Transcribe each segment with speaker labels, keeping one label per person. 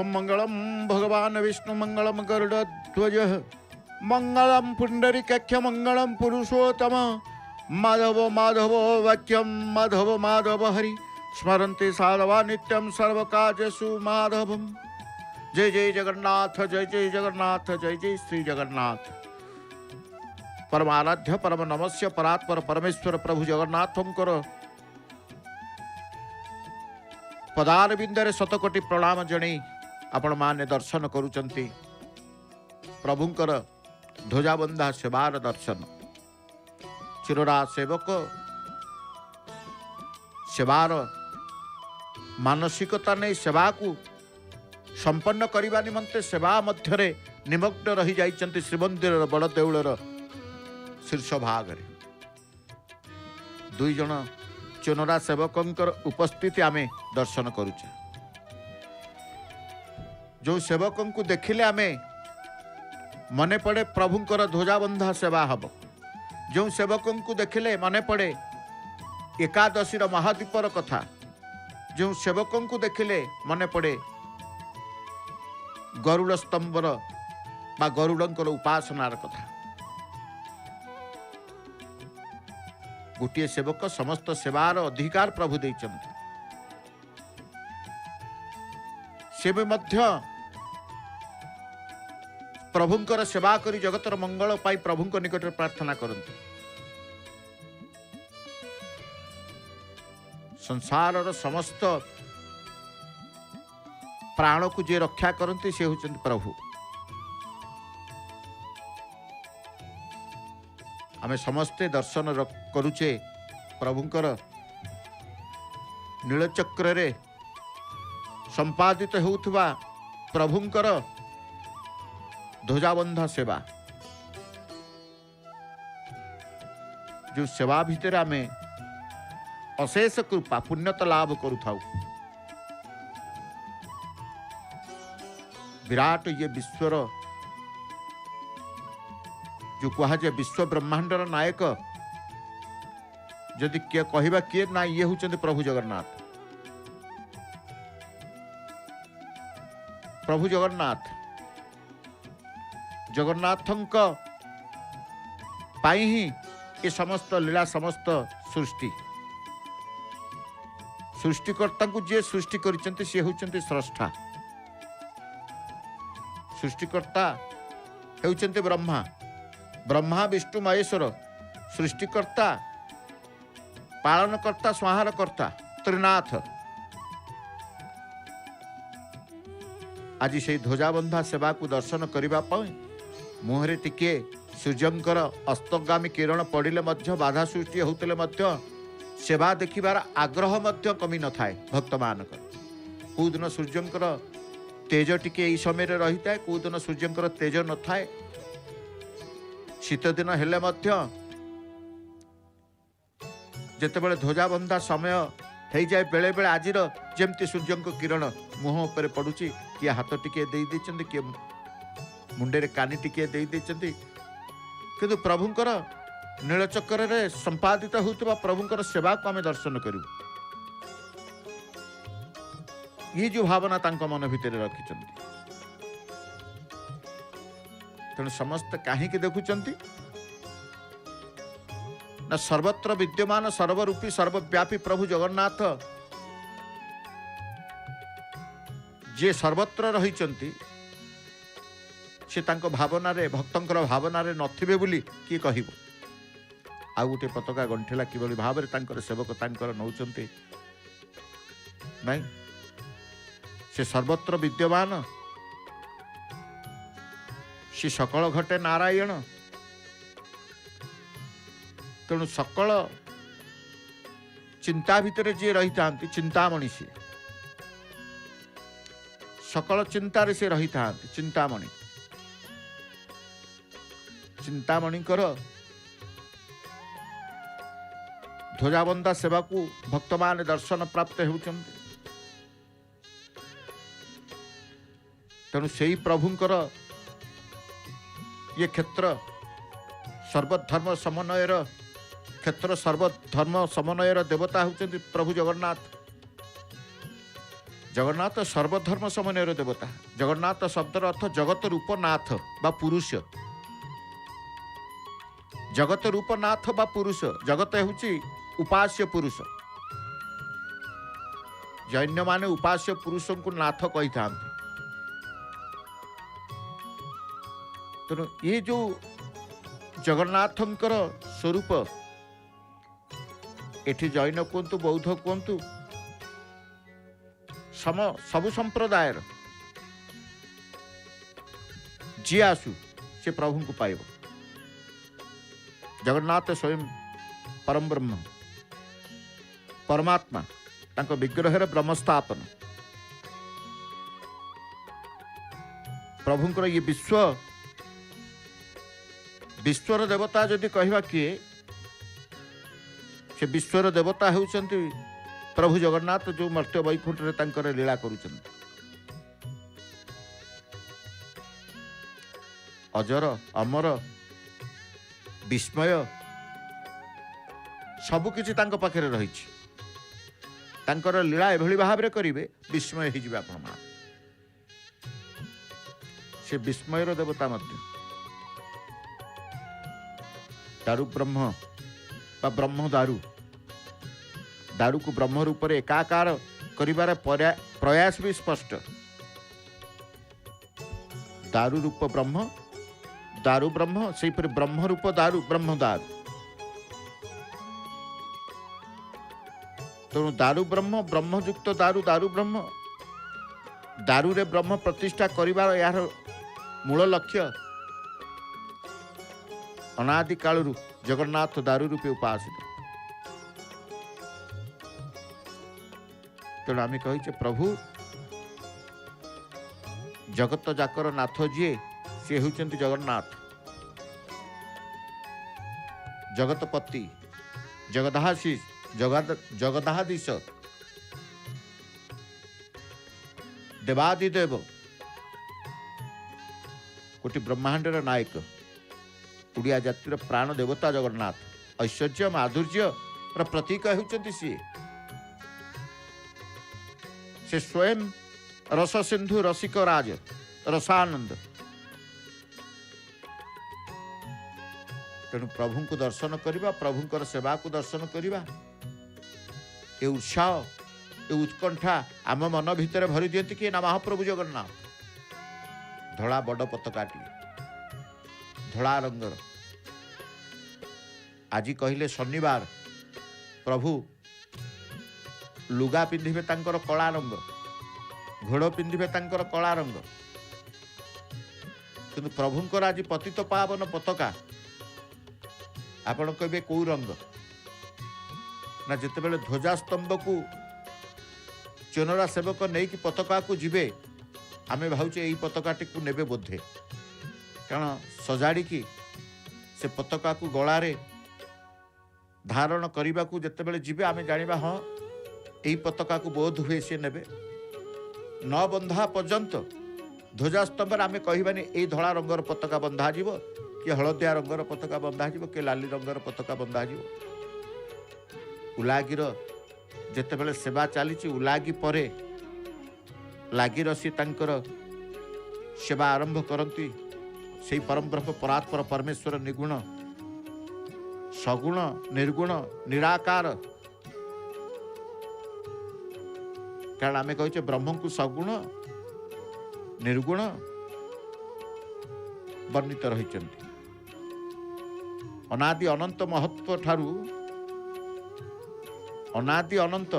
Speaker 1: ओम मंगलम भगवान विष्णु मंगलम गरुड़ध्वज मंगलम पुंडरीकाक्ष मंगलम पुरुषोत्तम माधव माधव वाक्यम माधव माधव हरि स्मरन्ति साधवा नित्यं सर्वकार्येषु माधवम। जय जय जगन्नाथ जय जय जगन्नाथ जय जय श्री जगन्नाथ। परमाराध्य परम नमस्य परात्पर परमेश्वर प्रभु जगन्नाथंकर पदारविंदरे शतकोटी प्रणाम जणई आपण माने दर्शन करुचंती प्रभुंकर ध्वजाबंधा सेवार दर्शन। चिरोरा सेवक सेवार मानसिकता नहीं सेवा को संपन्न करने निमंते सेवा मध्यरे निमग्न रही जाइछन्ति श्रीमंदिर बड़ देउलर शीर्ष भाग रे। दुई जन चोनरा सेवकंकर उपस्थिति आमे दर्शन करुचे। जो सेवकं को देखिले आमे मने पड़े प्रभुंकर ध्वजाबंधा सेवा हब। जो सेवकं को देखिले मने पड़े एकादशीर महादीपर कथा। जो सेवकं को देखिले मने पड़े गरुड़ स्तंभर बा गरुड़ंकर उपासनार कथा। गोटे सेवक समस्त सेवार अधिकार प्रभु देइछन्ति। से भी मध्य प्रभुंकर सेवा करी जगतर मंगल पाई प्रभुंक निकट प्रार्थना करती। संसार समस्त प्राण को जे रक्षा करती से होचन्ति प्रभु। आमे समस्ते दर्शन करुचे प्रभुंकर नीलचक्र रे संपादित होउथबा प्रभुंकर ध्वजाबंधा सेवा। जो सेवा भितर आमे अशेष कृपा पुण्यता लाभ करुथाउ। विराट ये विश्वर जो कहुए विश्व ब्रह्मांडर नायक जदि किए कहवा किए ना ये होचंति प्रभु जगन्नाथ। प्रभु जगन्नाथ जगन्नाथंक पाई ही ये समस्त लीला समस्त सृष्टि। सृष्टिकर्ता को जे सृष्टि करिसेंति से होचंति स्रष्टा। सृष्टिकर्ता हेउचंति ब्रह्मा। ब्रह्मा विष्णु महेश्वर सृष्टिकर्ता पालनकर्ता संहारकर्ता त्रिनाथ। आज से ध्वजाबंधा सेवा को दर्शन करने मुहरे टिके सूर्यंकर अस्तगामी किरण पड़िले मध्य बाधा सृष्टि होते मध्य सेवा देखिबार आग्रह मध्य कमी न थाए भक्त मानकर। कौ दिन सूर्यंकर तेज टिके यही समय रही था, कौ दिन सूर्यंकर तेज न थाए। शीत दिन हेले मध्य जेतेबेले ध्वजाबंधा समय हो जाए बेले बेले आज जमती सूर्यंक किरण मुह पर पड़ुची। किए हाथ टिके दे देइछन्ति, किए मुंडे कानी टिके दे देइछन्ति। किंतु प्रभुंकर नीलचक्र रे संपादित होउतबा प्रभुंकर सेवा को आमे दर्शन करू। ये जो भावना तांको मन भितर रखिछन्ति। तेणु समस्त कहीं देखुचंती ना सर्वत्र विद्यमान सर्वरूपी सर्वव्यापी प्रभु जगन्नाथ जे सर्वत्र रहिचंती से तांको भावना रे भक्तंकर भावना रे नथिबे बोली की कहिबो। आ गोटे पताका गंठिला किभली भाव रे तांकर सेवक तांकर नौचंती नहीं। से सर्वत्र विद्यमान श्री सकल घटे नारायण। तेणु सकल चिंता भितर जी रही था चिंतामणि सी सकल चिंतार से रही था चिंतामणि। चिंतामणि कर ध्वजाबंधा सेवा को भक्त मान दर्शन प्राप्त होउचंती। तेणु से प्रभुंकर ये क्षेत्र सर्वधर्म समन्वयर क्षेत्र सर्वधर्म समन्वयर देवता होउचंती प्रभु जगन्नाथ। जगन्नाथ सर्वधर्म समन्वयर देवता। जगन्नाथ शब्दर अर्थ जगत रूप नाथ बा पुरुष। जगत रूप नाथ बा पुरुष। जगत हेउची उपास्य पुरुष। जैन्य माने उपास्य पुरुष को नाथ कही था। तेणु ये जो जगन्नाथंकर स्वरूप एठी जैन कहतु बौद्ध कहतु सबु संप्रदाय जी आसु से प्रभु को पाइब। जगन्नाथ स्वयं परम ब्रह्म परमात्मा तांको विग्रह ब्रह्मस्थापन प्रभुंकर ये विश्वर देवता जदि कहवा किए से विश्वर देवता होउचंती प्रभु जगन्नाथ जो मर्त्य वैकुंठ रे तांकर लीला करूचंती। अजर अमर विस्मय सबकिछि तांको पाखरे रहिछि। तांकर लीला एभली भाव रे करिवे विस्मय हो जिवे आपण मान। से विस्मयर देवता मध्य दारु ब्रह्म बा ब्रह्म दारु दारु को ब्रह्म रूप में एकाकार करिबार प्रयास भी स्पष्ट। दारु रूप ब्रह्म दारु ब्रह्म से ब्रह्म रूप दारु ब्रह्म दारु। तेणु दारु ब्रह्म ब्रह्मयुक्त दारु दारु ब्रह्म दारु रे ब्रह्म प्रतिष्ठा करिबार यार मूल लक्ष्य अनादि कालरू जगन्नाथ दारु रूपे उपासित। तेणु आम कही प्रभु जगत जाकर नाथ जी सी होती जगन्नाथ जगतपति जगदाशीष जगदाधीश देवादिदेव कोटि ब्रह्मांडर नायक उड़िया जातिर प्राण देवता जगन्नाथ ऐश्वर्य माधुर्य प्रतीक होती से स्वयं रस सिंधु रसिक राज रसानंद। तेणु प्रभु को दर्शन करवा प्रभुंकर सेवा को दर्शन करवा ये उत्साह ये उत्कंठा आम मन भितर भरी दियंती कि ना महाप्रभु जगन्नाथ धड़ा बड़ पताकाटी धड़ा रंगर। आज कहले शनिवार प्रभु लुगा पिंधिबे तांकर कला रंग घोड़ पिंधिबे तांकर कला रंग किंतु प्रभुंकर आज पतित पावन पताका आपण कहबे कौ रंग ना जितेबाला ध्वजास्तंभ को चोनरा सेवक नहीं कि पताका को जीवे आमे भावचे यही पताकाटी को नेबे बोधे कारण सजाड़ी की से पताका को गलारे धारण करने को जितेबाला जीवे आमे जानिबा हाँ यही पताका को बोध हुए सी नेबे न बंधा पर्यंत ध्वजास्तंभ आमे कहबानी यही धड़ा रंगर पताका बंधा जीव कि हलदिया रंगर पताका बंधा जीव कि लाली रंगर पताका बंधा जीव। उलागीर जितेबाला सेवा चली उलागी परे लागी रसी तांकर सेवा आरंभ करती से परम ब्रह्म परात्पर परमेश्वर निगुण सगुण निर्गुण निराकार। कारण आमे कहे ब्रह्म को सगुण निर्गुण वर्णित रही अनादि अनंत महत्व ठारू अनादि अनंत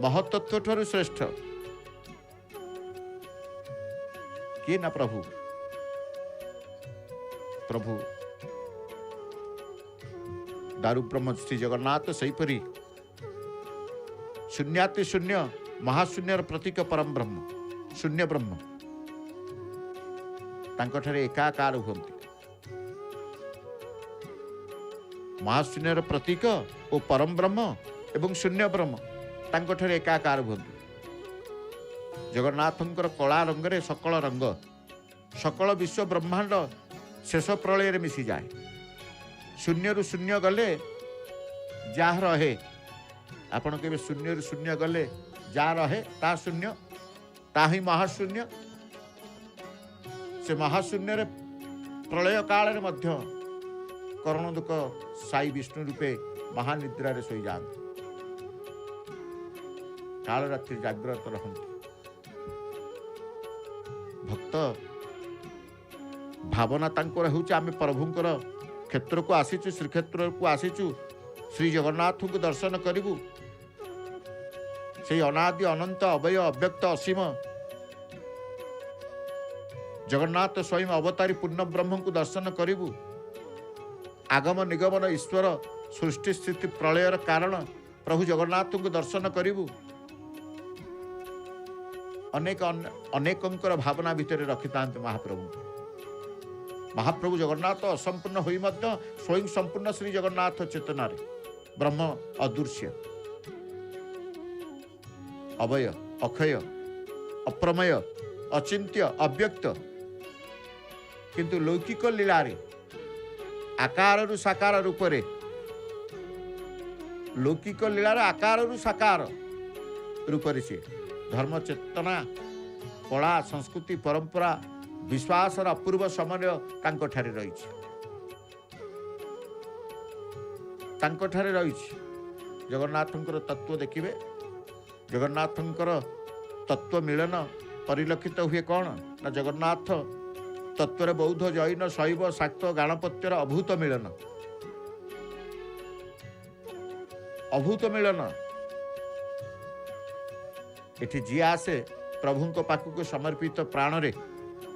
Speaker 1: महत्त्व ठारू श्रेष्ठ किए ना प्रभु प्रभु दारु ब्रह्म श्री जगन्नाथ सेहीपरि शून्याति शून्य महाशून्यर प्रतीक परम ब्रह्म शून्य ब्रह्म तांकठारे एकाकार हुअन्ति। महाशून्यर प्रतीक और परम ब्रह्म एवं शून्य ब्रह्म तांकठारे एकाकार हुअन्ति। जगन्नाथंकर कला रंगरे सकल रंग सकल विश्व ब्रह्मांड शेष प्रलय मिसी जाए शून्य रु शून्य गले जहाँ रहे आपण के शून्य रु शून्य गले जा रहे ता शून्य ता ही महाशून्य से महाशून्य रे प्रलय काल मध्य कर्ण दुख साई विष्णु रूपे महानिद्रा शोई जाते काल रात्रि जाग्रत रहते भक्त भावना तांकर होउछ आमे प्रभुंकर क्षेत्र को आसीचु श्रीक्षेत्र को आसीचु श्री जगन्नाथ को दर्शन करिबु से अनादि अनंत अभय अव्यक्त असीम जगन्नाथ स्वयं अवतारी पूर्ण ब्रह्म को दर्शन करिबु आगम निगमन ईश्वर सृष्टि स्थिति प्रलयर कारण प्रभु जगन्नाथ को दर्शन करिबु अनेक अनेकंकर भावना भितर रखिता महाप्रभु महाप्रभु जगन्नाथ असंपूर्ण होई मध्य स्वयं संपूर्ण श्री जगन्नाथ चेतना रे ब्रह्म अदृश्य अभय अक्षय अप्रमेय अचिंत्य अव्यक्त किंतु लौकिक लीला रे आकार रु साकार रूप रे लौकिक लीला रे आकार रु साकार रूप रे से धर्म चेतना कला संस्कृति परंपरा विश्वास अपूर्व समन्वय तांको ठारे रही जगन्नाथंकर तत्व देखिए जगन्नाथंकर तत्व मिलन परिलक्षित हुए कौन ना जगन्नाथ तत्व बौद्ध जैन शैव शाक्त गाणपत्यर अभूत मिलन एठी जी आसे प्रभु पाखक समर्पित प्राण रे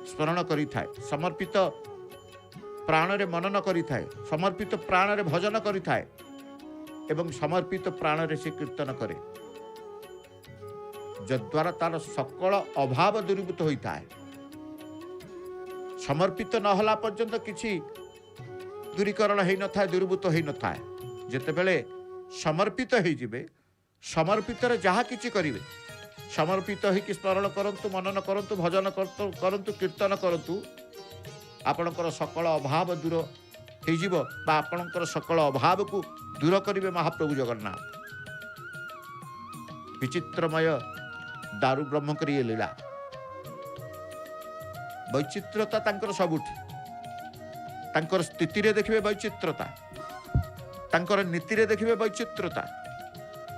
Speaker 1: स्मरण करि थाए समर्पित प्राण रे मनन करि थाए समर्पित प्राण रे भजन करि थाए एवं समर्पित प्राण रे से कीर्तन करे जद्वारा तार सकल अभाव दूरीभूत होता है समर्पित न होला पर्यंत किछि दूरीकरण हो न था दूरीभूत हो न था जेतेबेले समर्पित हो जिवे समर्पित रे जहा किछि करिवे समर्पित ही स्मरण करंतु मनन करंतु भजन करंतु कीर्तन करंतु आपणकर सकल अभाव दूर हो आपणकर सकल अभाव को दूर करिवे महाप्रभु जगन्नाथ विचित्रमय दारु ब्रह्मकर ये लीला वैचित्रता तांकर सबुठी तांकर स्थिति रे देखिबे वैचित्रता तांकर नीति रे देखिबे वैचित्रता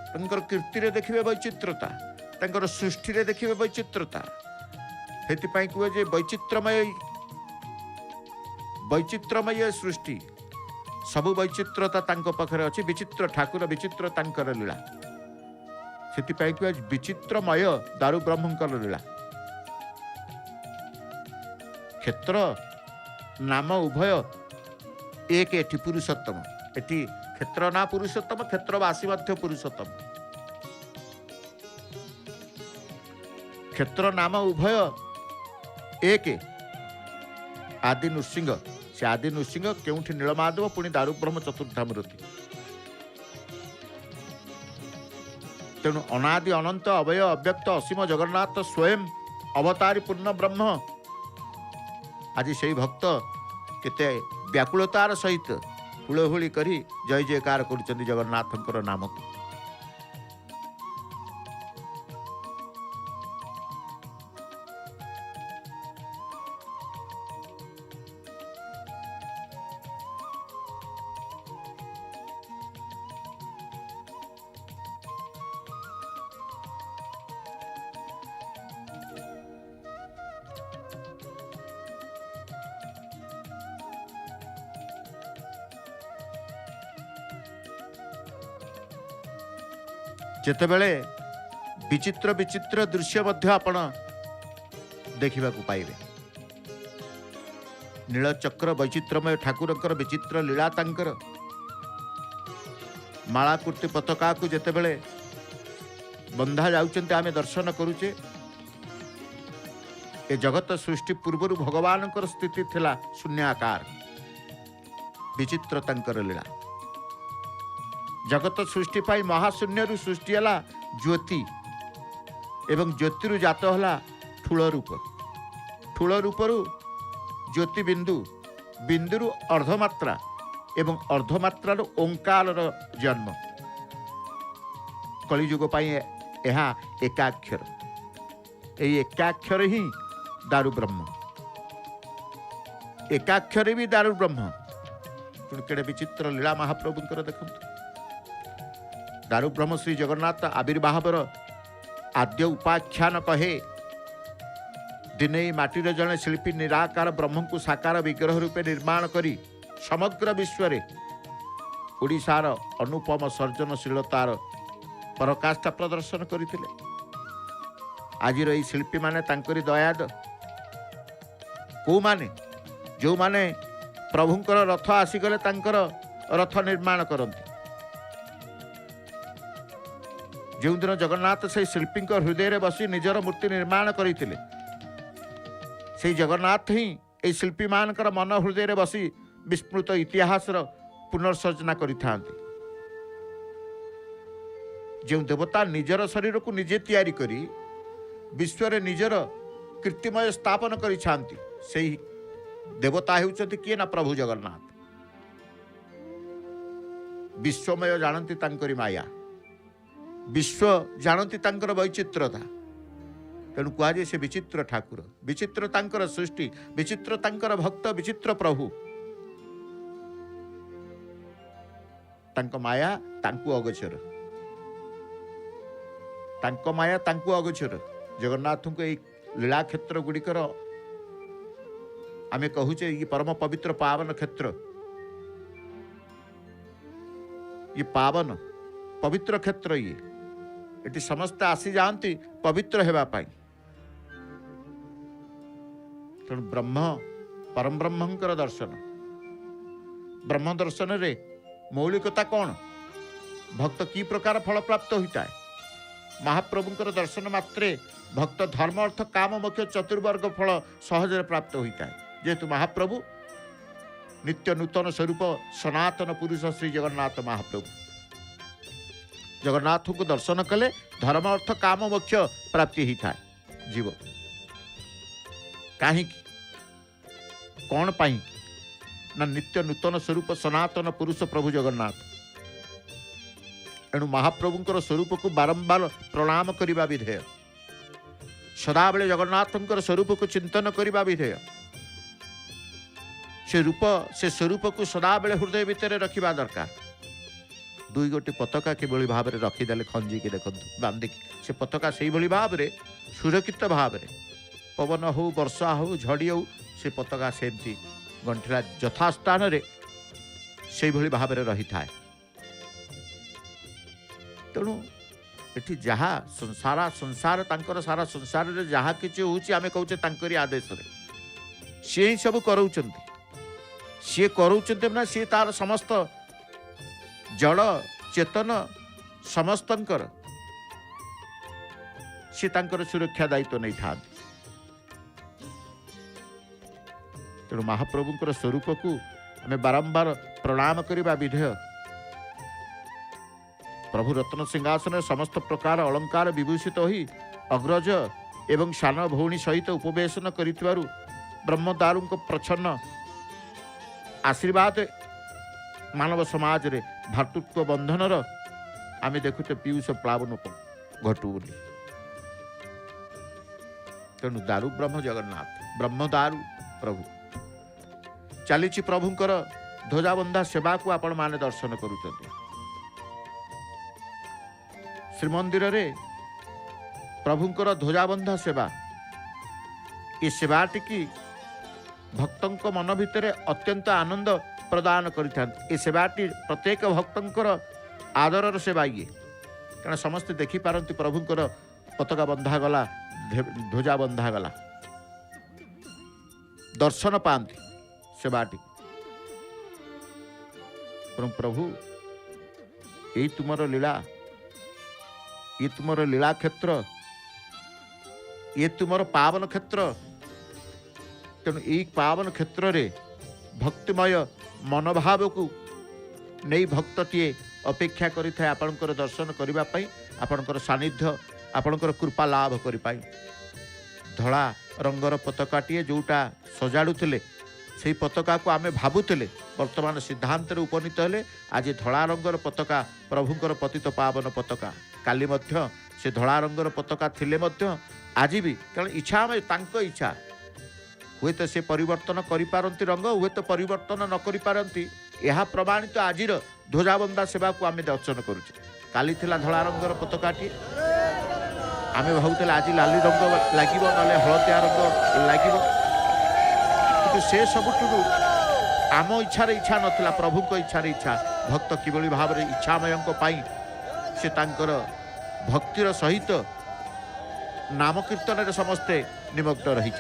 Speaker 1: तांकर कीर्ति रे देखिबे वैचित्रता तांकर सृष्टि रे देखिबे वैचित्रता हेति पई कुए जे वैचित्रमय सृष्टि सबु वैचित्रता तांको पाखरे अछि विचित्र ठाकुर विचित्र तांकर लीला सेति पई कुए विचित्रमय दारु ब्रह्मकर लीला क्षेत्र नाम उभय एक एठी पुरुषोत्तम एठी क्षेत्र ना पुरुषोत्तम क्षेत्रवासी मध्य पुरुषोत्तम क्षेत्र नाम उभय एक आदि नृसिंह से आदि नृसिंह केउठी नीलमाधव पुणी दारु ब्रह्म चतुर्धामूर्ति तेणु अनादि अनंत अभय अव्यक्त असीम जगन्नाथ स्वयं अवतारी पूर्ण ब्रह्म आज से भक्त केते व्याकुलतार सहित हुलहुली करी जय जयकार करुचंदी जगन्नाथंकर नाम को जेतेबेले विचित्र विचित्र दृश्य मध्य आपण देखा पाइबे नीलचक्र वैचित्रमय ठाकुरंकर विचित्र लीला तांकर माला कुर्ती पताका को जेतेबेले बंधा जाउचंते आमे दर्शन करूचे ए जगत सृष्टि पूर्वर भगवानकर स्थिति थिला शून्याकार विचित्र तांकर लीला जगत सृष्टि पाई महाशून्य रु सृष्टि हला ज्योति एवं ज्योति रु जात हला ठूल रूप ज्योति बिंदु बिंदु रु अर्धमात्रा एवं अर्धमात्रा रु ओंकार जन्म कलिजुग पाई ଏହା एकाक्षर यही एकाक्षर ही दारु ब्रह्म एकाक्षर भी दारु ब्रह्म केड़े विचित्र लीला महाप्रभुंकर देखंतु दारु ब्रह्म श्री जगन्नाथ आविर्भावर आद्य उपाख्यान कहे दिने माटीर जड़े शिल्पी निराकार ब्रह्म को साकार विग्रह रूपे निर्माण करी समग्र विश्व ओडिशार अनुपम सर्जनशीलतार पराकाष्ठा प्रदर्शन करते आज शिल्पी माने तांकरी दयाद कौ माने जो माने प्रभुंकर रथ आसीगले तांकर रथ निर्माण करते जो दिन जगन्नाथ से शिल्पी हृदय रे बसी निजर मूर्ति निर्माण करते से जगन्नाथ ही ए शिल्पी मानकर मन हृदय रे बसी विस्मृत इतिहास पुनर्सर्जना करिथांते जो देवता निजर शरीर को निजे तैयारी करी विश्व रे निजर कीर्तिमय स्थापन करिछांती सेही देवता हेउचंती किए ना प्रभु जगन्नाथ विश्वमय जानती तांकरी माया विश्व जानती तांकर वैचित्रता तेणु कहुए से विचित्र ठाकुर विचित्र तांकर सृष्टि विचित्र तांकर भक्त विचित्र प्रभु तांको माया तांकु अगोचर तांको माया तांकु अगोचर जगन्नाथ को लीला क्षेत्र गुड़िकर आमे कहूचे ये परम पवित्र पावन क्षेत्र ये पावन पवित्र क्षेत्र ये समस्त आसी जाती पवित्र हेबा पाई तेणु ब्रह्म परम ब्रह्मंकर दर्शन ब्रह्म दर्शन रे मौलिकता कौन भक्त की प्रकार फल प्राप्त होता है महाप्रभुंकर दर्शन मात्रे भक्त धर्म अर्थ काम मोक्ष चतुर्वर्ग फल सहज प्राप्त होता है जेहेतु महाप्रभु नित्य नूतन स्वरूप सनातन पुरुष श्री जगन्नाथ महाप्रभु जगन्नाथ को दर्शन कले धर्म अर्थ काम मोक्ष प्राप्ति होता है जीव कहीं कौन पाई ना नित्य नूतन स्वरूप सनातन पुरुष प्रभु जगन्नाथ एणु महाप्रभुंकर स्वरूप को बारंबार प्रणाम करने विधेय सदाबले जगन्नाथंकर स्वरूप को चिंतन करने विधेय से रूप से स्वरूप को सदाबले हृदय भितर रखा दरकार दुई गोटी पताका किभली भाव में रखीदे खंजिकी देखु बांधिकी से पताका से भाव में सुरक्षित भाव में पवन हो वर्षा हो झड़ी हो से पताका सेमती गंठिला यथास्थान से भाव में रही था तेणु ये जहाँ संसार संसार तांकर सारा संसार में जहाँ किसी होमें कहचे तांकरी आदेश सी ही सब कराउछंती सी कराउछंती ना सी तार समस्त जड़ चेतन समस्तंकर सी तांकर सुरक्षा दायित्व नहीं था तेणु महाप्रभुंकर स्वरूप को आम बारंबार प्रणाम करने विधेय प्रभु रत्न सिंहासन समस्त प्रकार अलंकार विभूषित होई अग्रज एवं सान भौणी सहित उपवेशन करितवारु ब्रह्मदारू प्रच्छन्न आशीर्वाद मानव समाज रे भातृत्व बंधनर आमे देखुते पीयूष प्लावन घटू बोली तेणु दारू ब्रह्म जगन्नाथ ब्रह्मदारू प्रभु चली प्रभुंकर ध्वजाबंधा सेवा को आपण माने दर्शन करुचंती श्रीमंदिर रे प्रभुंकर ध्वजाबंधा सेवा ये सेवाटी की भक्तों मन भितर अत्यंत आनंद प्रदान कर सेवाटी प्रत्येक भक्तंकर आदरर सेवा ये कारण समस्ते देखिपारती प्रभुंकर पताका बंधा गला ध्वजा बंधा गला दर्शन पाती सेवाटी प्रभु यही तुमर लीला ये तुमर लीला क्षेत्र ये तुमर पावन क्षेत्र तेणु यही पावन क्षेत्र रे भक्तिमय मनोभाव को नहीं भक्तटीए अपेक्षा करिଥାଏ आपणकर दर्शन करिबा पई आपणकर सानिध्य आपणकर कृपा लाभ करि पाई धड़ा रंगर पताकाटीए जोटा सजाड़ुले से पताका को आमे भाबुले वर्तमान सिद्धांत उपनीत हेले आज धला रंगर पताका प्रभुंकर पतित पावन पताका काली मध्य से धला रंगर पताका थिले मध्य आज भी कारण इच्छा आम तांको इच्छा हुए तो से परिवर्तन करिपारंती रंग हुए तो परिवर्तन न करिपारंती यह प्रमाणित तो आज ध्वजाबंधा सेवा को आम दर्शन करुचे काली थिला धला रंगर पताकाटी आम भावुले आज लाली रंग लगे ना हलदिया रंग लगे कि से सबुठू आम इच्छार इच्छा नथिला प्रभु को इच्छार इच्छा भक्त किभली भाव में इच्छामय से तांकर भक्तिर सहित नाम कीर्तन रे समस्ते निमग्न रही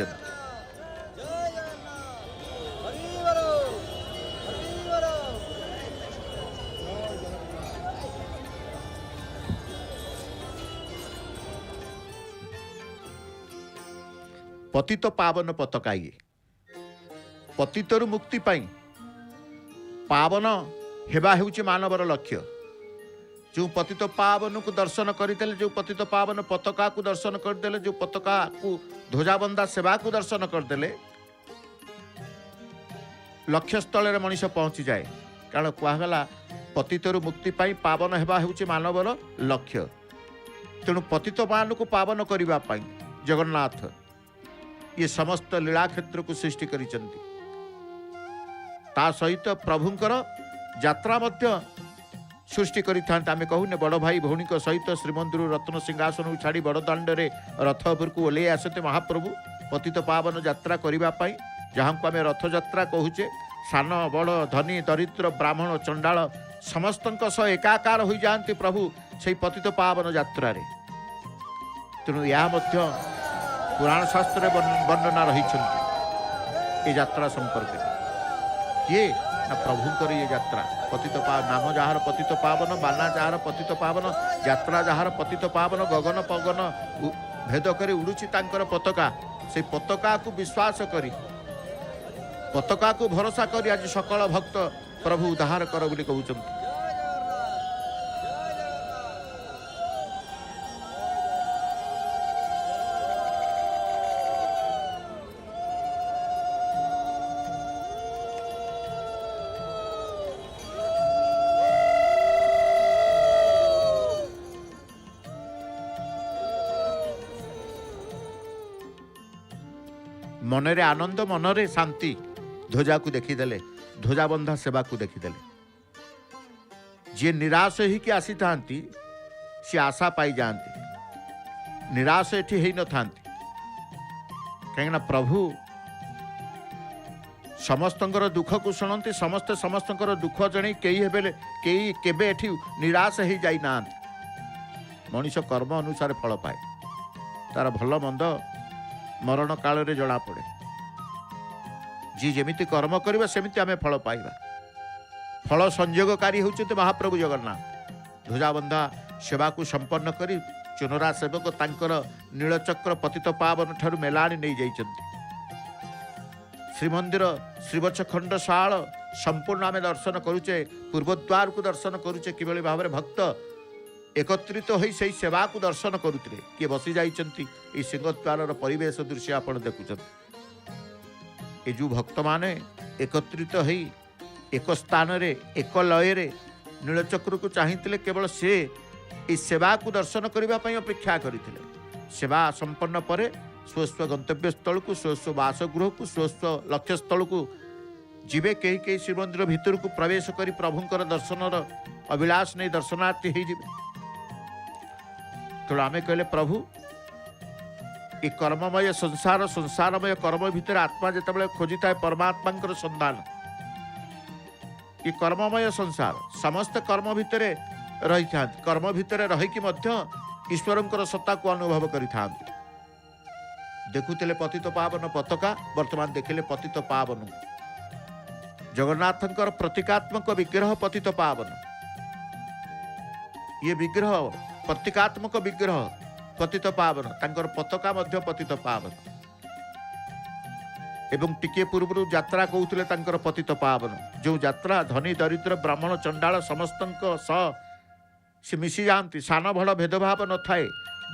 Speaker 1: पतित पावन पताका ये पतितरु मुक्ति पाई पावन हेबा हेउची मानवर लक्ष्य जो पतित पावन को दर्शन करदेले जो पतित पावन पताका को दर्शन करदेले जो पताका को ध्वजाबंधा सेवा को दर्शन करदेले लक्ष्य स्थल रे मनीष पहुंची जाए कारण कहगला पतितरु मुक्ति पाई पावन हेबा हेउची मानवर लक्ष्य तेणु पतित मान को पावन करबा पाई जगन्नाथ ये समस्त लीला क्षेत्र को सृष्टि करिसंती ता सहित प्रभुंकर यात्रा मध्य सृष्टि करिथांत आमे कहूने बड़ भाई भौणी सहित श्रीमंदिर रत्न सिंहासन छाड़ी बड़ दांडे रथ उपर को ओल्लै आसते महाप्रभु पतित पावन यात्रा करबा पाई जहाँ को आमे रथ यात्रा कहूचे सान बड़ धनी दरिद्र ब्राह्मण चंडाल समस्त एकाकार हो जाती प्रभु से पतित पावन यात्रा तेणु यह मध्य पुराण शास्त्र वर्णना रही ये यात्रा संपर्क किए ना प्रभुंकर ये यात्रा पतित नाम जार पतित पावन बाना जार पतित पावन यात्रा जार पतित पावन गगन पगन भेद कर उड़ुची तांकर पताका से पताका को विश्वास करी पताका को भरोसा करी आज सकल भक्त प्रभु उद्धार कर बोली कहउचंती मनरे आनंद मनरे शांति ध्वजा को देखीदेले ध्वजाबंधा सेवा को देखीदेले जी निराश ही कि आसी थांती सी आशा पाई जाती निराश एठी ही न थांती कहीं प्रभु समस्तंकर दुख को शुणती समस्ते समस्तंकर दुख जणी कई हेबे कई केबे एठी निराश ही जाई नांती मनुष्य कर्म अनुसार फल पाए तार भल मंद मरण काल रे जड़ा पड़े जी जेमिति कर्म करिबा सेमिति आमे फल पाइबा फल संयोगकारी होउछते महाप्रभु जगन्नाथ ध्वजाबंधा सेवा को संपन्न करी चुनरा सेवक तांकर नीलचक्र पतित पावन ठारू मेलाणी नहीं जाइछन्ति श्रीमंदिर श्रीवत्स खंडशाल संपूर्ण आमे दर्शन करूचे पूर्वद्वार को दर्शन करूचे किभली भाव में भक्त एकत्रित हो से सेवा को दर्शन करुले किए बसी जाइछन्ति ए सिंहद्वार परिवेश दृश्य आप देखुं ये जो भक्त माने एकत्रित हो एक स्थान रे एक लय रे नीलचक्र को चाहिए केवल से इस सेवा को दर्शन करने अपेक्षा करते सेवा संपन्न पर स्वस्व गंतव्य स्थल को स्वस्व बासगृह को स्वस्व लक्ष्य स्थल को जीवे कई कई श्रीमंदिर भितर को प्रवेश कर प्रभुंकर दर्शनर अभिलाष नहीं दर्शनार्थी हो जिवे तो आमे कहले प्रभु ये कर्ममय संसार संसारमय कर्म भितर आत्मा जिते खोजी था परमात्मा संधान ये कर्ममय संसार समस्त कर्म भितर रही था कर्म भितर रहीकि ईश्वर सत्ता को अनुभव करि देखुले पतित पावन पताका वर्तमान देखिले पतित पावन जगन्नाथंकर प्रतीकात्मक विग्रह पतित पावन ये विग्रह प्रतीकात्मक विग्रह पतित पावन तांकर पताका मध्य पतित पावन एवं टिके पूर्व यात्रा कहते तांकर पतित पावन जो यात्रा धनी दरिद्र ब्राह्मण चंडाल समस्तंक सह से मिसी जाती सान बड़ भेदभाव न थाए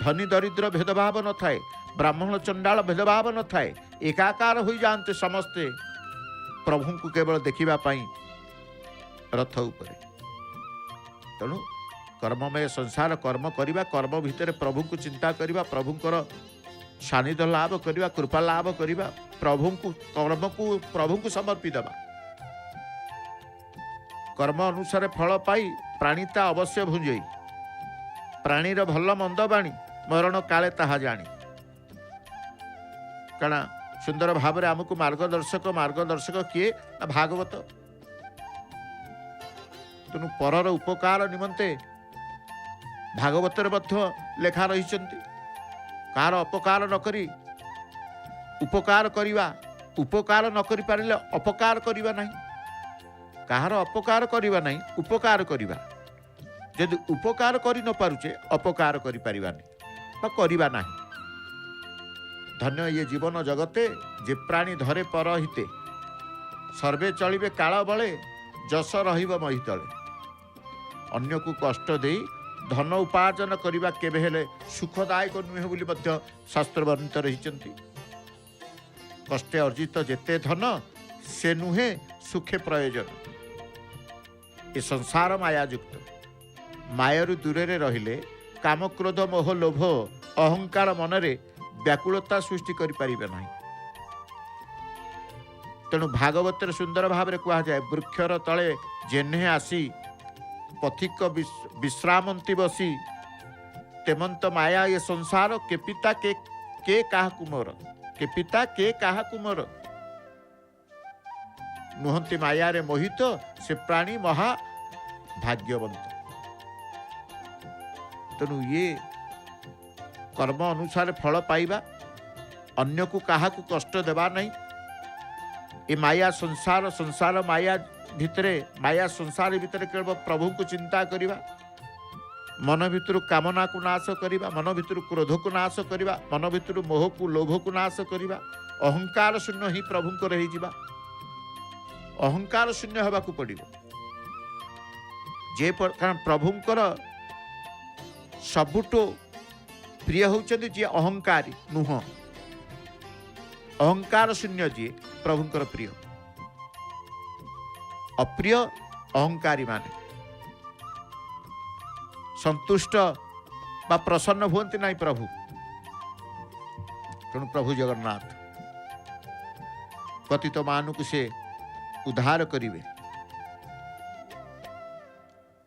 Speaker 1: धनी दरिद्र भेदभाव न थाए ब्राह्मण चंडाल भेदभाव न थाए एकाकार हो जाते समस्ते प्रभु को केवल देखिबा पाई रथ उपरे। तेणु कर्ममय संसार कर्म करिबा, कर्म भितर प्रभु को चिंता करिबा, प्रभुंकर सानिध्य लाभ करिबा, कृपा लाभ करिबा, प्रभु को कर्म को प्रभु को समर्पी देबा। कर्म अनुसार फल पाई प्राणीता अवश्य भुंजई, प्राणीर भल मंद बाणी मरण काले ताहा जानी। काना सुंदर भाव में आमको मार्गदर्शक किए ना भागवत। तेणु परर उपकार निमंते भागवत लेखा रही, कार अपकार न करी उपकार करिवा, उपकार न करि पारिले अपकार करिवा नहीं, कहार अपकार करिवा नहीं उपकार करिवा। यदि उपकार करि न पारुचे अपकार करि पारिबा नहीं बा करिवा नहीं। धन्य ये जीवन जगते जे प्राणी धरे परहिते, सर्वे चलिबे काल बळे जस रहिब मही तले। अन्य को कष्ट देई धन उपार्जन करने केबे हेले सुखदायक नुहे बोली मध्य शास्त्र वर्णित रही। कष्टे अर्जित जेते धन से नुहे सुखे प्रयोजन। ए संसार मायायुक्त, मायारू दूरे रहिले काम क्रोध मोह लोभ अहंकार मनरे व्याकुलता सृष्टि करि परिबे नाही। तेणु भागवत सुंदर भाव में कहा जाए, वृक्षर तले जेन्हे आसी पथिक विश्रामंती बसी, तेमंत माया ये संसार के पिता के काहा कुमर, के पिता के काहा कुमर। नुहंती माया रे मोहित से प्राणी महा भाग्यवंत। तेणु ये कर्म अनुसार फल पाइबा, अन्य को काहा को कष्ट देवा नहीं। ये माया संसार माया भितरे, माया संसार भितरे केवल प्रभु को चिंता करिबा, मन भितर कामना को नाश करिबा, मन भितर क्रोध को नाश करिबा, मन भितर मोह को लोभ को नाश करिबा। अहंकार शून्य ही प्रभु को रही जिबा, अहंकार शून्य होबा को पड़िबो। जे कारण प्रभुंकर सबुटो प्रिय होचंदी जे अहंकारी नुह, अहंकार शून्य जी प्रभुंकर प्रिय। अप्रिय अहंकारी माने संतुष्ट बा प्रसन्न हुअंती नहीं प्रभु। तेणु प्रभु जगन्नाथ पतित मानुक से उद्धार करिवे।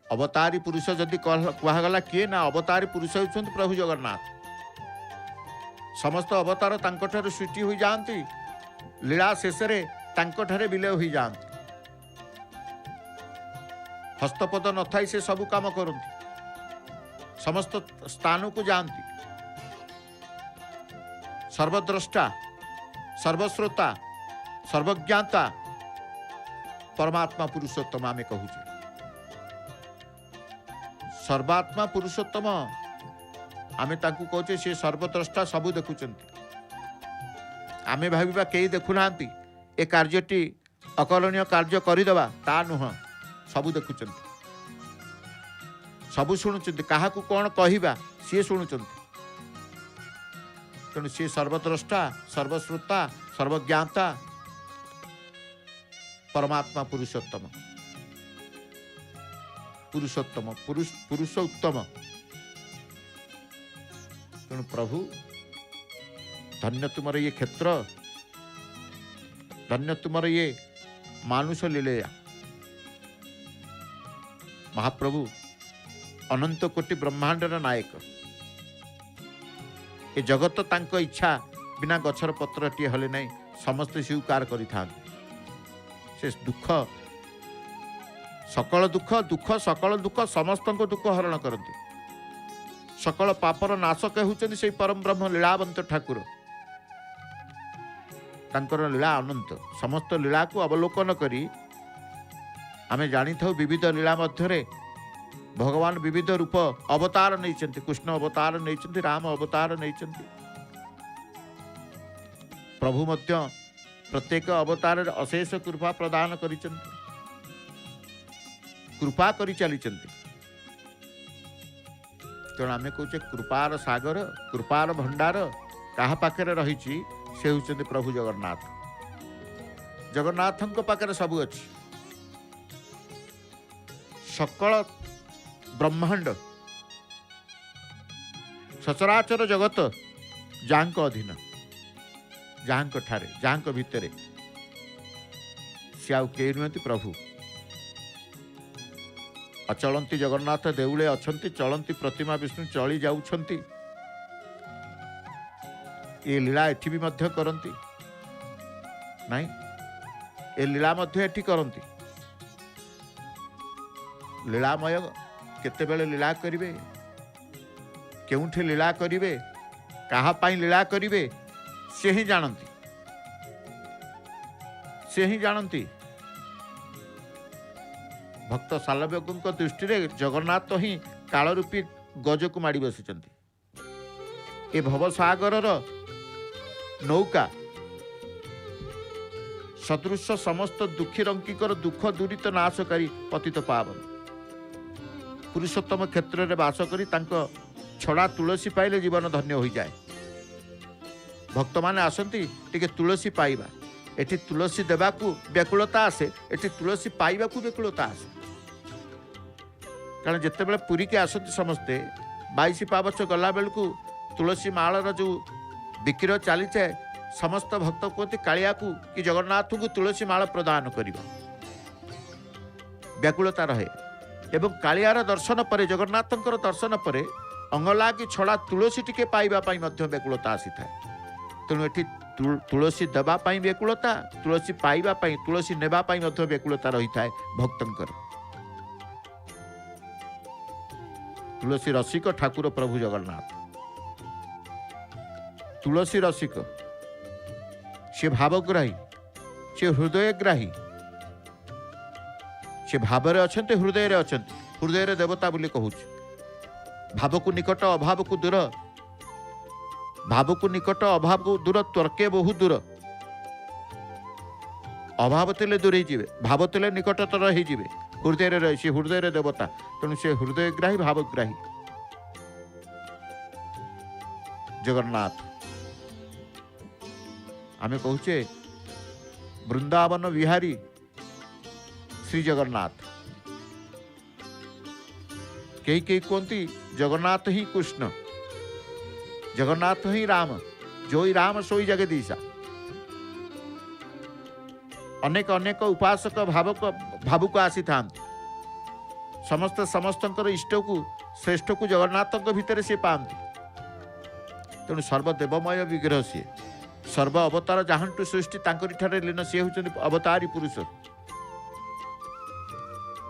Speaker 1: अवतारी पुरुष जदि कहगला किए ना, अवतारी पुरुष होचंती प्रभु जगन्नाथ। समस्त अवतार तांकठारे सृष्टि हो जाती, लीला शेष तांकठारे विलय हो जाती। हस्तपद न थाई से सब काम करती, समस्त स्थान को जानती, सर्वद्रष्टा सर्वश्रोता सर्वज्ञाता परमात्मा पुरुषोत्तम आमे कहूचे। सर्वात्मा पुरुषोत्तम आमे ताकू कहचे, से सर्वद्रष्टा सबू देखुचंती। आमे भाविबा केही देखुनांती, ए कार्यटी अकलनीय कार्य करिदबा, ता नुह, सबू देखुचंती, सबू शुणुचंती। काहाकू कौन कहिबा सी शुणुचंती। तेणु सी सर्वद्रष्टा सर्वश्रोता सर्वज्ञाता परमात्मा पुरुषोत्तम, पुरुषोत्तम पुरुष उत्तम। तेणु प्रभु धन्य तुमर ये क्षेत्र, धन्य तुमर ये मानुष लीलया। महाप्रभु अनंत कोटि ब्रह्मांडर नायक, ए जगत तांक इच्छा बिना गछर पत्र टी हले नहीं समस्त स्वीकार करिथां। से दुख सकल दुख दुख सकल दुख समस्त दुख हरण करती। सकल पापर नाशक होचंदी से परम ब्रह्म लीलावंत ठाकुर। तांकर लीला अनंत, समस्त लीला को अवलोकन करी आमे जानी थाउ विविध लीला मध्यरे भगवान विविध रूप अवतार नहीं, कृष्ण अवतार नहीं, राम अवतार नहीं। प्रभु मध्य प्रत्येक अवतार अशेष कृपा प्रदान करिचंती, कृपा करि चलिचंती। तेणु आमे कहूचे कृपार सागर, कृपार भंडार काहा पाखरे रहिछि, से होचंती प्रभु जगन्नाथ। जगन्नाथ पाखे सबू अच्छी सकल ब्रह्मांड सचराचर जगत जहाँ अधीन जहाँ ठारे जहाँ भितर सी आउ के नुहति प्रभु अचलती जगन्नाथ देउले अछंती चलती प्रतिमा विष्णु चली जाउछंती ये लीला एठी भी मध्य करंती नहीं ए लीला मध्य एठी करंती लीलामय केतेबेले लीला करिवे केउठी लीला करिवे कहा पाई लीला करिवे से ही जानती भक्त सालव्यज्ञ दृष्टि जगन्नाथ ही काल रूपी गज को माड़ी बसिचंती ए भवसागर नौका सदृश समस्त दुखी रंकीकर दुख दूरित नाशकारी पतित पावन पुरुषोत्तम क्षेत्र में बास करी तांको छड़ा तुलसी पाइले जीवन धन्य हो जाए भक्त माने आसंती टिके तुलसी पाइबा एठी तुलसी देवाकू व्याकुलता आसे एठी तुलसी पाइबाकू व्याकुलता आसे कारण जिते बड़े पुरी के आसती समस्ते 22 पावच गला बेलू तुलसी मालर जो बिक्री चली जाए समस्त भक्त कहते कालिया को कि जगन्नाथ को तुलसी माल प्रदान करवा व्याकुलता रहे एवं कालियार दर्शन पर जगन्नाथ दर्शन पर अंगला कि छड़ा तुलसी टिके पाइबा पाई मध्य व्याकुलता आसी थाए तेणु एठी तुलसी देवाई व्याकुलता तुलसी पाइबा पाई तुलसी नेबा पाई मध्य व्याकुलता रही थाए भक्तंकर तुलसी रसिक ठाकुर प्रभु जगन्नाथ तुलसी रसिक से भावग्राही से हृदयग्राही से भाव अच्छे हृदय हृदय देवता बोली कहूँ भाव को निकट अभाव को दूर भाव को निकट अभाव को दूर तर्के बहु दूर अभाव तेले दूरे जीवे भाव तेले निकटतर हो जीवे हृदय रही से हृदय देवता तेणु से हृदयग्राही भावग्राही जगन्नाथ आमे कहूचे वृंदावन विहारी श्री जगन्नाथ कई कई कहती जगन्नाथ ही कृष्ण जगन्नाथ ही राम जो ही राम सोई जगदीशा अनेक अनेक उपासक भावुक आसी था समस्त समस्त इष्ट को श्रेष्ठ को जगन्नाथ भितर सी पाती तेणु सर्वदेवमय विग्रह सी सर्व अवतार जहाँठू सृष्टि ठारे लीन सी हूँ अवतारी पुरुष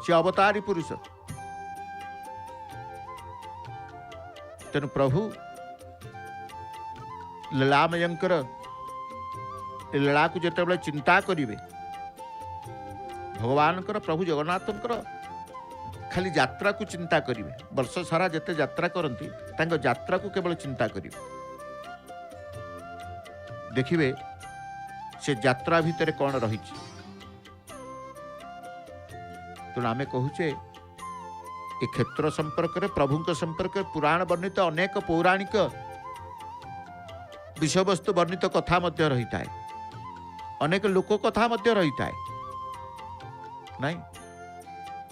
Speaker 1: सी अवतारी पुरुष तेणु प्रभु लीलामयंकर लीला को जिते चिंता करिवे भगवान प्रभु जगन्नाथ खाली यात्रा को चिंता करिवे वर्ष सारा जिते यात्रा करती यात्रा को केवल चिंता करिवे देखिए से यात्रा भितर कौन रही तेणु आम कहूचे ये क्षेत्र संपर्क में प्रभु संपर्क पुराण वर्णित अनेक पौराणिक विषय वस्तु वर्णित कथा मध्य रही थाए अनेक लोक कथा मध्य रही थाए नहीं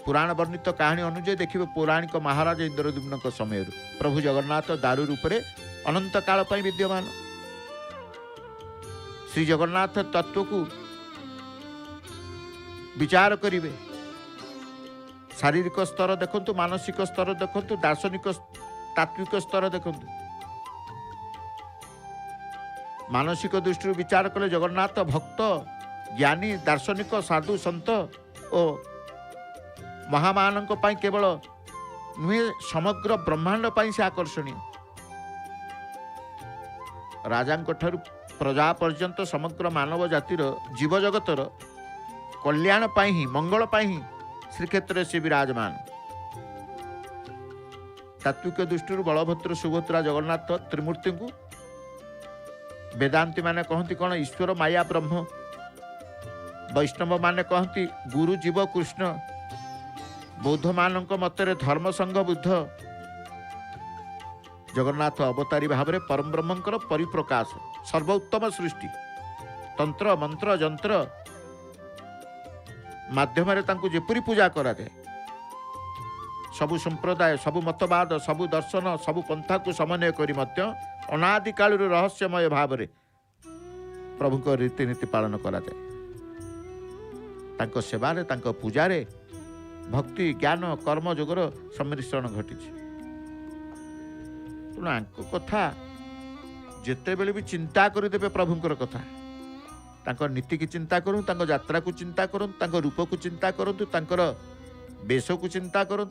Speaker 1: पुराण वर्णित कहानी अनुଯାयी देखिए पौराणिक महाराज इंद्रद्युम्न समय प्रभु जगन्नाथ दारू रूप में अनंत काल विद्यमान श्री जगन्नाथ तत्व को विचार करिवे शारीरिक स्तर देखंतु मानसिक स्तर देखंतु दार्शनिक तात्विक स्तर देखंतु मानसिक दृष्टि विचार कले जगन्नाथ भक्त ज्ञानी दार्शनिक साधु संत और महामानक पाई केवल नुहे समग्र ब्रह्मांड पाई से आकर्षणीय राजांक ठारू प्रजा पर्यंत समग्र मानव जातिर जीव जगतर कल्याण पाई ही मंगल पाई ही श्रीक्षेत्र से विराजमान तात्विक दृष्टि बलभद्र सुभद्रा जगन्नाथ त्रिमूर्ति को वेदांती माने कहती कौन ईश्वर माया ब्रह्म वैष्णव माने कहती गुरु जीव कृष्ण बौद्ध मानक मतरे धर्म संघ बुद्ध जगन्नाथ अवतारी भाव में परम ब्रह्मंकर परिप्रकाश सर्वोत्तम सृष्टि तंत्र मंत्र जंत्र माध्यम जेपरी पूजा करा जाए सबु संप्रदाय सबु मतवाद सबु दर्शन सबु पंथा को समन्वय करी मध्य अनादि काल रहस्यमय भाव में प्रभु को रीतिनीति पालन करा जाए तांको सेवारे तांको पूजारे भक्ति ज्ञान कर्म जोगर सम्मिश्रण घटी कथा जिते बेले भी चिंता करदेवे प्रभुंकर कथा तांको नीति की चिंता करूँ तांको यात्रा को चिंता करूँ तांको रूप को चिंता करूँ तांकर बेश को चिंता करूँ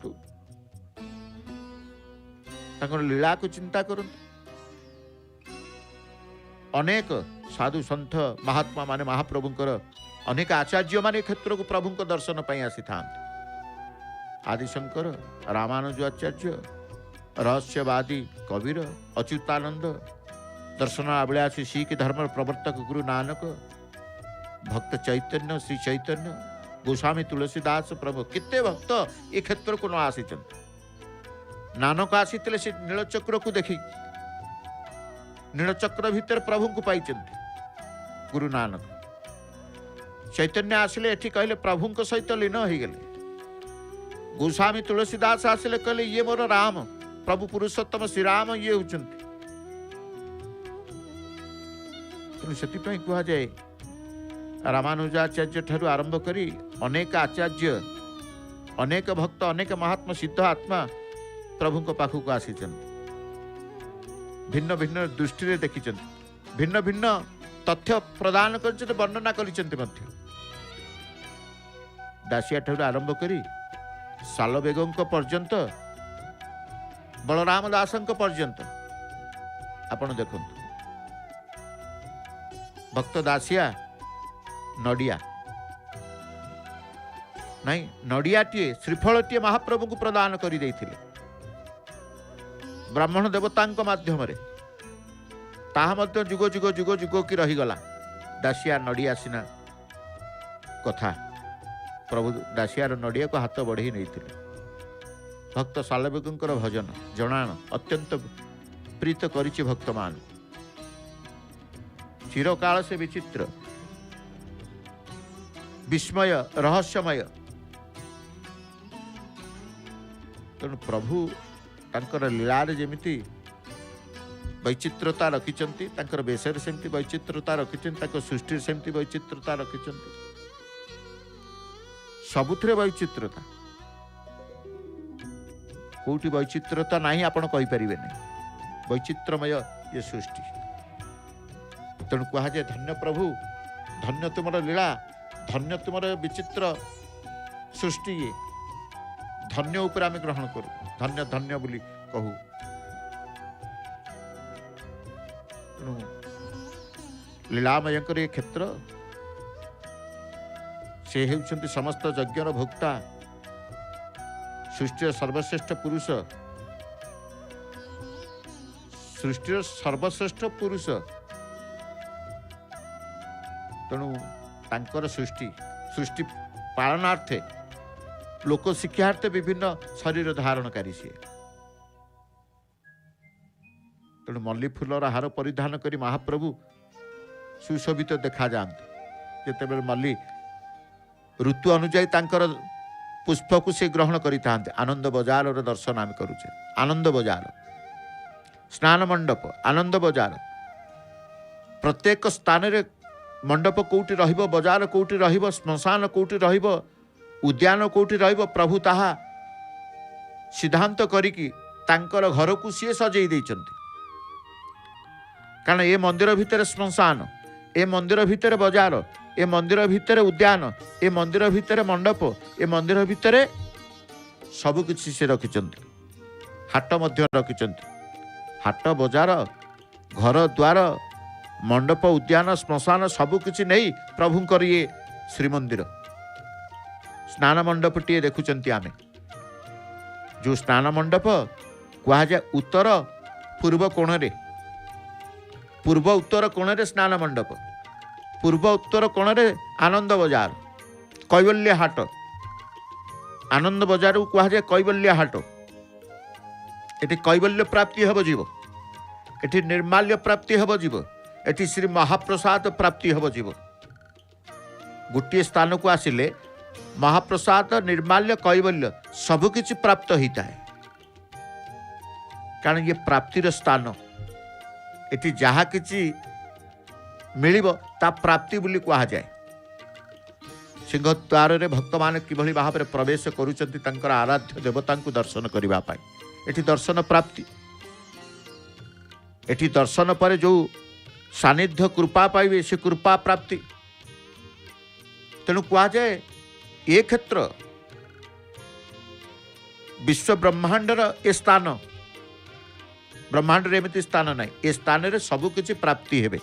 Speaker 1: तांकर लीला को चिंता करूँ अनेक साधु सन्थ महात्मा माने महाप्रभुंकर अनेक आचार्य माने क्षेत्र को प्रभु को दर्शन पाई आसी था आदिशंकर रामानुज आचार्य रहस्यवादी कबीर अच्युतानंद दर्शन अभिलाषी सिख धर्म प्रवर्तक गुरु नानक भक्त चैतन्य श्री चैतन्य गोस्वामी तुलसीदास प्रभु कितने भक्त ये क्षेत्र को न आसी नानक आसी से नीलचक्र को देखी नीलचक्र भितर प्रभु को पाई गुरु नानक चैतन्य आसिले एठी कहले प्रभु सहित लीन हो गले गोस्वामी तुलसीदास आसिले कहले ये मोर राम प्रभु पुरुषोत्तम श्री राम ये होचंती से कह जाए रामानुजाचार्य ठारू आरंभ करी अनेक आचार्य अनेक भक्त अनेक महात्मा सिद्ध आत्मा प्रभु को पाखु को आसी भिन्न भिन्न दृष्टि देखी भिन्न भिन्न तथ्य प्रदान कर वर्णना कर दासिया ठारू आरंभ करी सालबेग पर्यंत बलराम दास पर्यंत आपण देखु भक्त दासिया नडिया नहीं नडियाटीए श्रीफलटीए महाप्रभु को प्रदान कर ब्राह्मण देवता माध्यम जुग जुग जुग जुग की रहीगला दासिया नडिया सिना कथा प्रभु दासियार नडिया को हाथ बढ़े नहीं भक्त सालबेगंकर भजन जनाण अत्यंत प्रीत करिछि भक्त मान चिरकाल से विचित्र विस्मय रहस्यमय तेणु प्रभु तांकर लीलार जेमिति वैचित्रता रखिचंती तांकर बेशर सेमती वैचित्रता रखिचंती तांकर सृष्टि सेमती वैचित्रता रखिचंती सबुथिरे वैचित्रता कोटी वैचित्रता नहीं आपण कहि परिबे नहीं वैचित्रमय ये सृष्टि तेणु कह जाए धन्य प्रभु धन्य तुमर लीला धन्य तुमर विचित्र सृष्टि ये धन्य उपर आम ग्रहण करूँ धन्य धन्य बोली कहू लीलामय ये क्षेत्र से हेउछन्ति समस्त यज्ञर भोक्ता सृष्टि सर्वश्रेष्ठ पुरुष सृष्टि सर्वश्रेष्ठ पुरुष तेणु तांकर सृष्टि सृष्टि पालनार्थे लोक शिक्षार्थे विभिन्न शरीर धारणकारी सी तेणु मल्ली फूलर हार परिधान करी महाप्रभु सुशोभित देखा जाते जिते मल्ली ऋतु अनुजाई तांकर पुष्प को से ग्रहण करि थांते आनंद बजार दर्शन आम करुचे आनंद बजार स्नान मंडप आनंद बजार प्रत्येक स्थान रे मंडप कोउटी रहिबो बजार कोउटी रहिबो श्मशान कोउटी रहिबो उद्यान कोउटी रहिबो प्रभु ताहा सिद्धांत करिकी तांकर घर को सी सजई देइचंती कारण ए मंदिर भितर श्मशान ए मंदिर भितर बजार ए मंदिर भितर उद्यान ए मंदिर भितर मंडप ए मंदिर भितर सब किछि से रखिचंती हाट मध्य रखिचंती हाट बजार घर द्वार मंडप उद्यान श्मशान सबु किछि नहीं प्रभुंकर ये श्रीमंदिर स्नान मंडप टी देखुचंती आमे जो स्नान मंडप कहा जाए उत्तर पूर्व कोण रे पूर्व उत्तर कोण रे स्नान मंडप पूर्व उत्तर कोण रे आनंद बजार कैवल्य हाट आनंद बजार को कहा जाए कैवल्य हाट एटी कैवल्य प्राप्ति हब जीव एटी निर्माल्य प्राप्ति हब जीव एटी श्री महाप्रसाद प्राप्ति हब जीव गोटे स्थान को आसिले महाप्रसाद निर्माल्य कैवल्य सबकिछि प्राप्त होता है। कारण ये प्राप्तिर स्थान, एटी जहा किछि मिलिबो ता प्राप्ति बोली कहा जाए। सिंहद्वार रे भक्त माने किभली भाव में प्रवेश करुचंती तांकर आराध्य देवता को दर्शन करबा पाई। एटी दर्शन प्राप्ति, एटी दर्शन पर जो सानिध्य कृपा पाइबे से कृपा प्राप्ति। तेणु कहा जाए ये क्षेत्र विश्व ब्रह्मांडर ए स्थान, ब्रह्मांड एमती स्थान ना, ए स्थान रे सबु किछि प्राप्ति हेबे।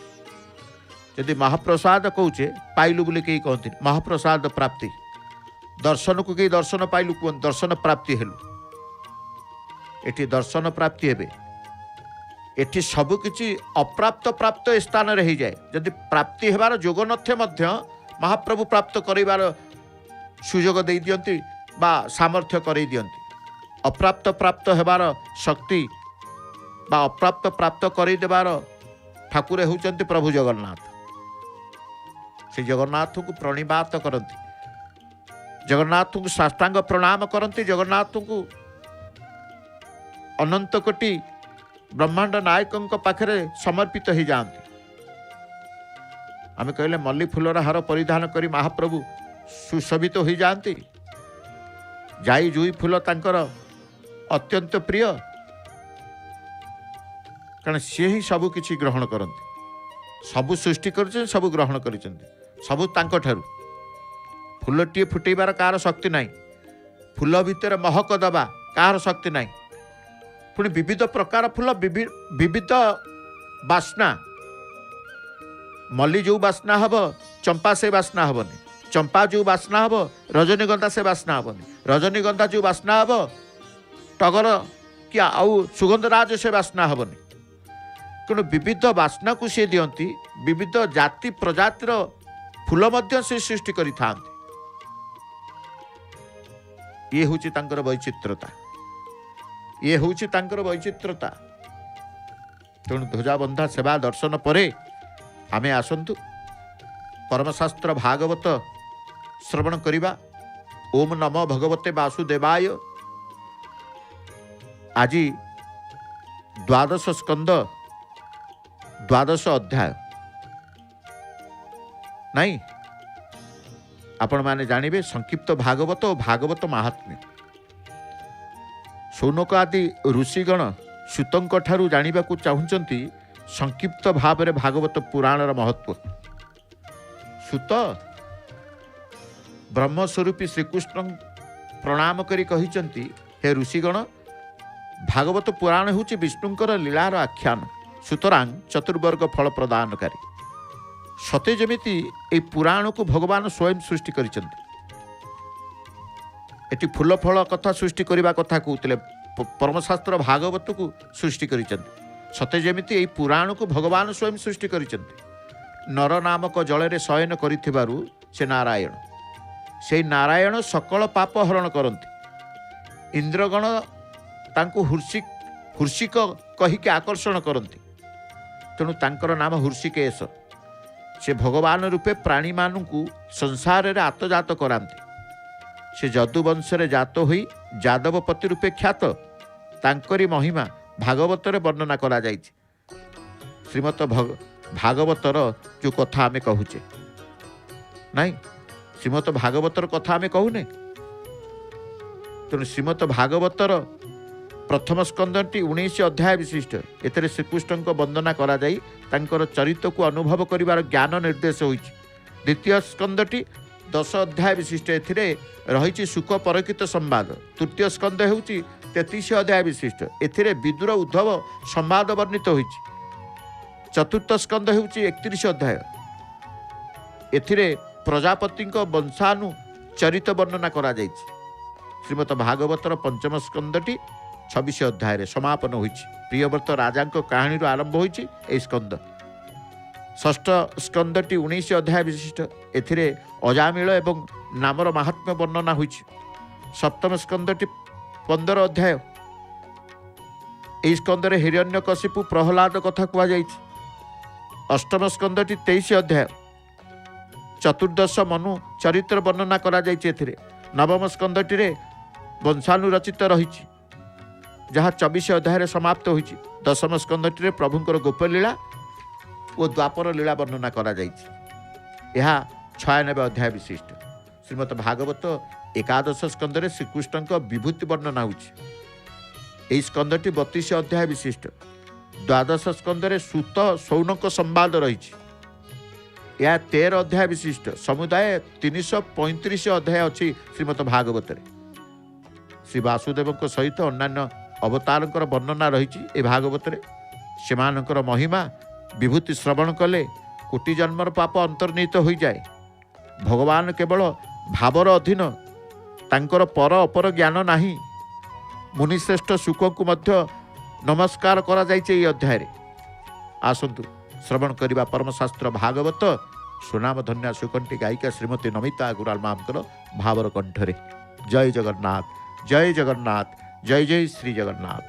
Speaker 1: यदि महाप्रसाद कहूचे पाइलु बोली कहीं कहते महाप्रसाद प्राप्ति, दर्शन को कहीं दर्शन पाइलु कहते दर्शन प्राप्ति हेलु। एठी दर्शन प्राप्ति हेबे, एठी सबु किछि अप्राप्त प्राप्त स्थान रे ही जाए। यदि प्राप्ति हेबार जोग नथे मध्य महाप्रभु प्राप्त करिवार सुजोग दे दियंती बा सामर्थ्य करई दियंती। अप्राप्त प्राप्त हेबार शक्ति बा अप्राप्त प्राप्त करई देबार ठाकुर होउचंती प्रभु जगन्नाथ। से जगन्नाथ को प्रणिपात करती, जगन्नाथ को साष्टांग प्रणाम करती, जगन्नाथ को अनंत कोटि ब्रह्मांड नायकों पाखरे समर्पित हो जाती। आम कहले मल्ली फूलर हार परिधान करी महाप्रभु सुशोभित हो जाती। जाई जुई फूल तांकर अत्यंत प्रिय, कारण सी ही सबु किछि ग्रहण करती। सबु सृष्टि कर सबु ग्रहण कर सबु तांको ठारू। फूलटीए फुटेबार कार शक्ति नाही, फूल भितर महक दबा कार शक्ति नाही। पुणी विविध प्रकार फूल विविध बास्ना। मल्ली जो बास्ना हब चंपा से बास्ना हबनी, चंपा जो बास्ना हब रजनीगंधा से बास्ना हबनी, रजनीगंधा जो बास्ना हब टगर कि आउ सुगंधराज से बास्ना हबनी। तेणु विविध बास्ना को सी दियंती, विविध जाति प्रजातिर फूल मध्य से सृष्टि करि थांती। ये होची तांकर वैचित्रता, ये होची तांकर वैचित्रता। तेणु ध्वजाबंधा सेवा दर्शन परे आमे आसंतु परमशास्त्र भागवत श्रवण करिबा। ओम नमो भगवते वासुदेवाय। आज द्वादश स्कंद द्वादश अध्याय नहीं, आपण माने जानिबे संक्षिप्त भागवत और भागवत महात्म्य। शौनक आदि ऋषिगण सूतंक ठारू जानिबाकू चाहुचंती संक्षिप्त भाव में भागवत पुराणर महत्व। सूत ब्रह्मस्वरूपी श्रीकृष्ण प्रणाम करी कहिचंती, हे ऋषिगण भागवत पुराण होची विष्णुंकर लीलार आख्यान, सुतरां चतुर्वर्ग फल प्रदानकारी। सते जमिति ए पुराण को भगवान स्वयं सृष्टि करिचंती। एटी फूल फल कथा सृष्टि करबा कथा कहते परमशास्त्र भागवत को सृष्टि करिचंती। सते जमिति ए पुराण को भगवान स्वयं सृष्टि करिचंती। नर नामक जल शयन करिथिबारु से नारायण, से नारायण सकल पाप हरण करती। इंद्रगण तांको हूर्षिक कहिके आकर्षण करती। तेणु तांकर नाम हूर्षिकेश। से भगवान रूपे प्राणी मानू संसार रे आतजात करांती। से जदुवंश रे जात होई जादवपति रूपे ख्यात। तांकरी महिमा भागवत रे वर्णना करा जाइछि। श्रीमत भागवतर जो कथा आमे कहूचे नहीं, श्रीमत भागवतर कथा आमे कहूने। तेणु श्रीमत भागवतर प्रथम स्कंदटी 19 अध्याय विशिष्ट। एतरे श्रीकृष्ण को वंदना करा जाई तांकर चरित्र को अनुभव करिवार ज्ञान निर्देश होइछि। द्वितीय स्कंदटी 10 अध्याय विशिष्ट। एथिरे रहिछि सुख परकित संवाद। तृतीय स्कंद हेउछि 33 अध्याय विशिष्ट। एथिरे विदुर उद्धव संवाद वर्णित होइछि। चतुर्थ स्कंद हेउछि 31 अध्याय। एथिरे प्रजापति वंशानु चरित वर्णना करा जाइछि। श्रीमद भागवतर पंचम स्कंदटी 26 अध्याय रे समापन होइछि। प्रियव्रत राजा कहानी आरंभ होइछि ए स्कंद। षष्ठ स्कंदटी 19 अध्याय विशिष्ट। एथिरे अजामिल एवं नामर महात्म्य वर्णना होइछि। सप्तम स्कंदटी 15 अध्याय। ए स्कंदरे हिरण्यकशिपु प्रहलाद कथा कुआ जाइछि। अष्टम स्कंदटी 23 अध्याय। चतुर्दश मनु चरित्र वर्णना करा जाइछि एथिरे। नवम स्कंदटी वंशानुरचित रही जहाँ 24 अध्याय समाप्त होइछि। दशम स्कंदटी प्रभुंकर गोपलीला और द्वापर लीला वर्णना करा जाइछि। यह 96 अध्याय विशिष्ट। श्रीमद भागवत एकादश स्कंदरे श्रीकृष्ण विभूति वर्णना होछि। यही स्कंदटी 32 अध्याय विशिष्ट। द्वादश स्कंदरे सूत सौनक संवाद रही। यह 13 अध्याय विशिष्ट। समुदाय 335 अध्याय अच्छी श्रीमद भागवत। श्री वासुदेव सहित अन्य अवतार वर्णना रही भागवत। से महिमा विभूति श्रवण कले कोटि जन्मर पाप अंतर्निहित हो जाए। भगवान केवल भावर अधीन, तांकर पर अपर ज्ञान नाही। मुनिश्रेष्ठ शुक को मध्य नमस्कार करा जाइछे ये अध्याय रे। आसंतु श्रवण करिबा परमशास्त्र भागवत। सुनाम धन्या सुकंठी गायिका श्रीमती नमिता अग्रवाल मामकर भावर कंठरे। जय जगन्नाथ, जय जगन्नाथ, जय जय श्री जगन्नाथ।